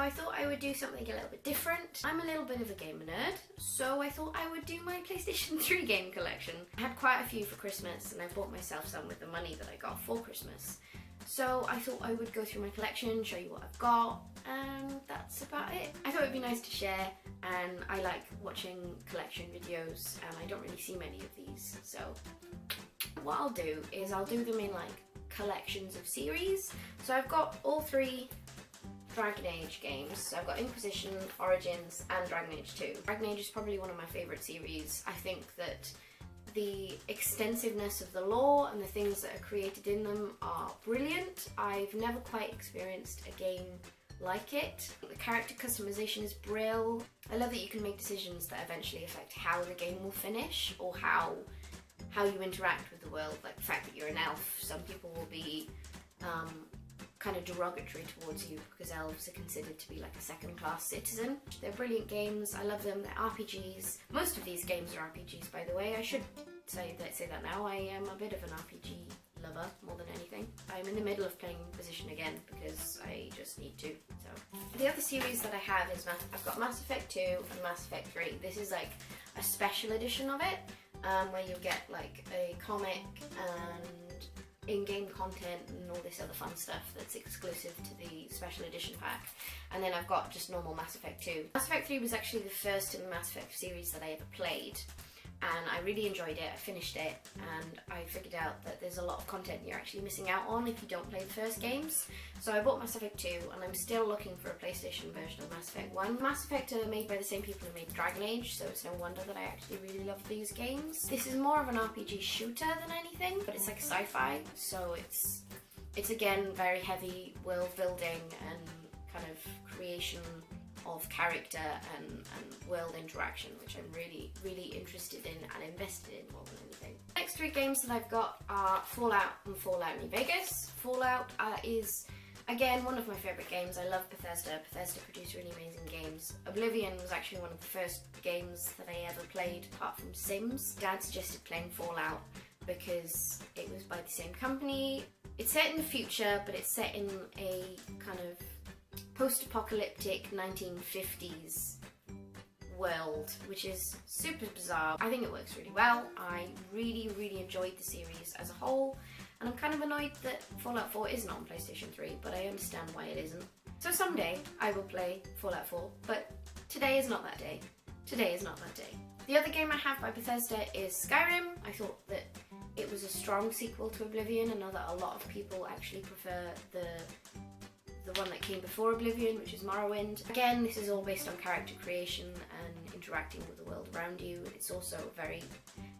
I thought I would do something a little bit different. I'm a little bit of a gamer nerd, so I thought I would do my PlayStation 3 game collection. I had quite a few for Christmas and I bought myself some with the money that I got for Christmas. So I thought I would go through my collection, show you what I've got, and that's about it. I thought it'd be nice to share, and I like watching collection videos and I don't really see many of these, so what I'll do is I'll do them in like collections of series. So I've got all 3 Dragon Age games. So I've got Inquisition, Origins and Dragon Age 2. Dragon Age is probably one of my favourite series. I think that the extensiveness of the lore and the things that are created in them are brilliant. I've never quite experienced a game like it. The character customization is brilliant. I love that you can make decisions that eventually affect how the game will finish or how you interact with the world. Like the fact that you're an elf, some people will be kind of derogatory towards you because elves are considered to be like a second-class citizen. They're brilliant games, I love them, they're RPGs. Most of these games are RPGs, by the way. I should say that now. I am a bit of an RPG lover more than anything. I'm in the middle of playing Inquisition again because I just need to. So the other series that I have is I've got Mass Effect 2 and Mass Effect 3. This is like a special edition of it where you'll get like a comic and in-game content and all this other fun stuff that's exclusive to the special edition pack. And then I've got just normal Mass Effect 2. Mass Effect 3 was actually the first in the Mass Effect series that I ever played, and I really enjoyed it. I finished it and I figured out that there's a lot of content you're actually missing out on if you don't play the first games. So I bought Mass Effect 2 and I'm still looking for a PlayStation version of Mass Effect 1. Mass Effect are made by the same people who made Dragon Age, so it's no wonder that I actually really love these games. This is more of an RPG shooter than anything, but it's like sci-fi, so it's again very heavy world building and kind of creation of character and world interaction, which I'm really interested in and invested in more than anything. The next 3 games that I've got are Fallout and Fallout New Vegas. Fallout is again one of my favourite games. I love Bethesda. Bethesda produce really amazing games. Oblivion was actually one of the first games that I ever played apart from Sims. Dad suggested playing Fallout because it was by the same company. It's set in the future, but it's set in a kind of post-apocalyptic 1950s world, which is super bizarre. I think it works really well. I really enjoyed the series as a whole, and I'm kind of annoyed that Fallout 4 isn't on PlayStation 3, but I understand why it isn't. So someday I will play Fallout 4, but today is not that day. Today is not that day. The other game I have by Bethesda is Skyrim. I thought that it was a strong sequel to Oblivion. I know that a lot of people actually prefer the one that came before Oblivion, which is Morrowind. Again, this is all based on character creation and interacting with the world around you. It's also a very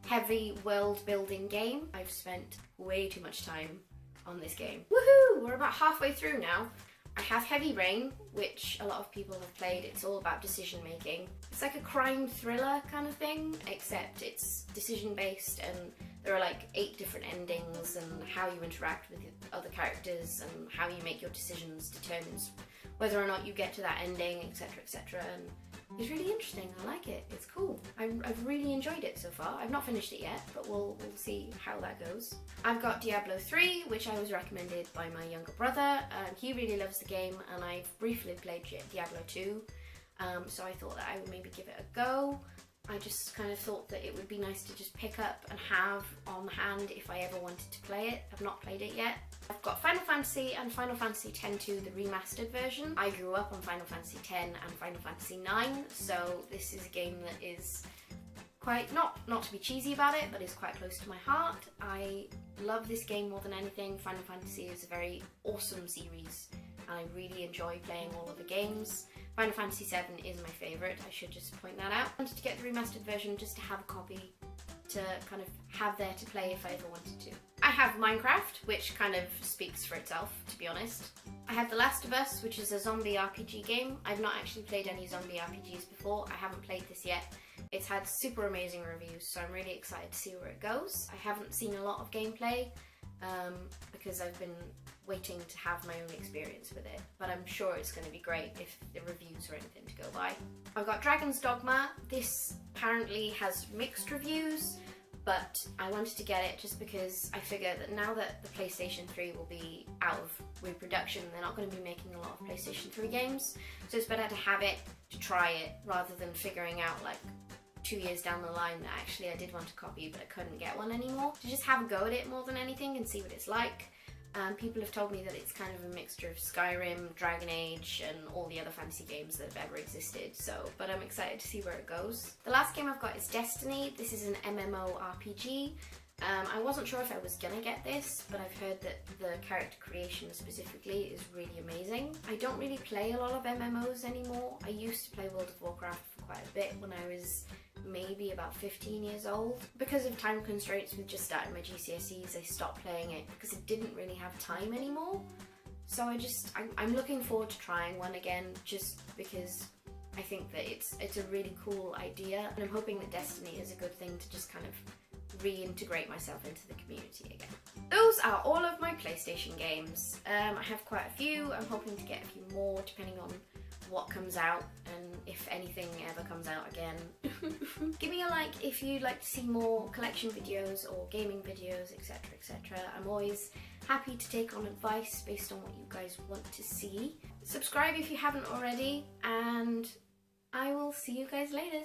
heavy world building game. I've spent way too much time on this game. Woohoo! We're about halfway through now. I have Heavy Rain, which a lot of people have played. It's all about decision making. It's like a crime thriller kind of thing, except it's decision based and there are like 8 different endings, and how you interact with other characters and how you make your decisions determines whether or not you get to that ending, etc, etc. And it's really interesting. I like it. It's cool. I've really enjoyed it so far. I've not finished it yet, but we'll see how that goes. I've got Diablo 3, which I was recommended by my younger brother. He really loves the game, and I've briefly played Diablo 2, so I thought that I would maybe give it a go. I just kind of thought that it would be nice to just pick up and have on hand if I ever wanted to play it. I've not played it yet. I've got Final Fantasy and Final Fantasy X-2, the remastered version. I grew up on Final Fantasy X and Final Fantasy IX, so this is a game that is quite, not to be cheesy about it, but is quite close to my heart. I love this game more than anything. Final Fantasy is a very awesome series, and I really enjoy playing all of the games. Final Fantasy VII is my favourite, I should just point that out. I wanted to get the remastered version just to have a copy to kind of have there to play if I ever wanted to. I have Minecraft, which kind of speaks for itself, to be honest. I have The Last of Us, which is a zombie RPG game. I've not actually played any zombie RPGs before. I haven't played this yet. It's had super amazing reviews, so I'm really excited to see where it goes. I haven't seen a lot of gameplay because I've been waiting to have my own experience with it, but I'm sure it's going to be great if the reviews are anything to go by. I've got Dragon's Dogma. This apparently has mixed reviews, but I wanted to get it just because I figure that now that the PlayStation 3 will be out of reproduction, they're not going to be making a lot of PlayStation 3 games, so it's better to have it, to try it, rather than figuring out like 2 years down the line that actually I did want a copy but I couldn't get one anymore. To just have a go at it more than anything and see what it's like. People have told me that it's kind of a mixture of Skyrim, Dragon Age, and all the other fantasy games that have ever existed, but I'm excited to see where it goes. The last game I've got is Destiny. This is an MMORPG. I wasn't sure if I was gonna get this, but I've heard that the character creation specifically is really amazing. I don't really play a lot of MMOs anymore. I used to play World of Warcraft for quite a bit when I was maybe about 15 years old. Because of time constraints with just starting my GCSEs, I stopped playing it because I didn't really have time anymore. So I'm looking forward to trying one again, just because I think that it's a really cool idea, and I'm hoping that Destiny is a good thing to just kind of reintegrate myself into the community again. Those are all of my PlayStation games. I have quite a few. I'm hoping to get a few more depending on what comes out and if anything ever comes out again. Give me a like if you'd like to see more collection videos or gaming videos, etc, etc. I'm always happy to take on advice based on what you guys want to see. Subscribe if you haven't already, and I will see you guys later.